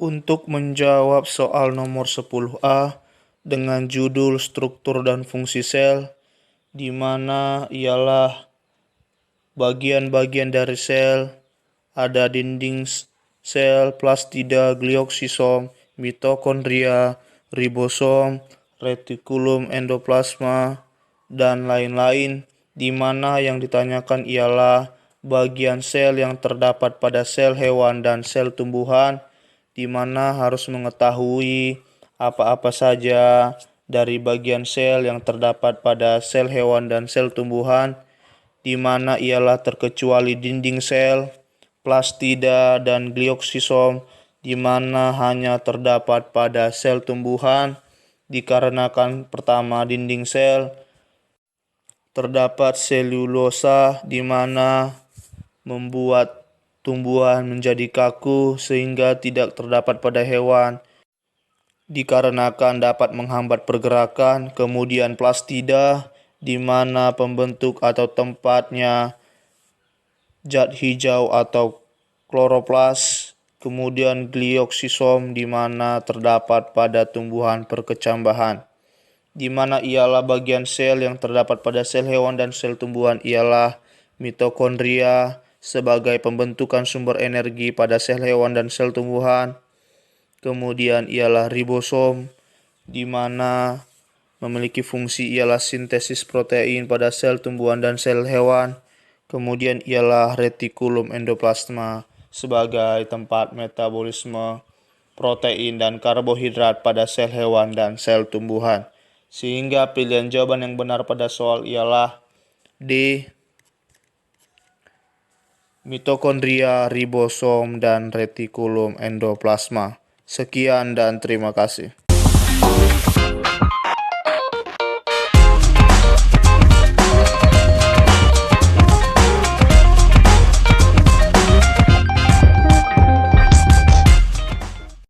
Untuk menjawab soal nomor 10A dengan judul struktur dan fungsi sel, di mana ialah bagian-bagian dari sel, ada dinding sel, plastida, glioksisom, mitokondria, ribosom, retikulum endoplasma, dan lain-lain, di mana yang ditanyakan ialah bagian sel yang terdapat pada sel hewan dan sel tumbuhan, di mana harus mengetahui apa-apa saja dari bagian sel yang terdapat pada sel hewan dan sel tumbuhan, di mana ialah terkecuali dinding sel, plastida, dan glioksisom, di mana hanya terdapat pada sel tumbuhan, dikarenakan pertama dinding sel terdapat selulosa, di mana membuat tumbuhan menjadi kaku sehingga tidak terdapat pada hewan, dikarenakan dapat menghambat pergerakan. Kemudian plastida, di mana pembentuk atau tempatnya zat hijau atau kloroplas. Kemudian glioksisom, di mana terdapat pada tumbuhan perkecambahan, di mana ialah bagian sel yang terdapat pada sel hewan dan sel tumbuhan ialah mitokondria sebagai pembentukan sumber energi pada sel hewan dan sel tumbuhan. Kemudian ialah ribosom, di mana memiliki fungsi ialah sintesis protein pada sel tumbuhan dan sel hewan. Kemudian ialah retikulum endoplasma sebagai tempat metabolisme protein dan karbohidrat pada sel hewan dan sel tumbuhan. Sehingga pilihan jawaban yang benar pada soal ialah D. Mitokondria, ribosom, dan retikulum endoplasma. Sekian dan terima kasih.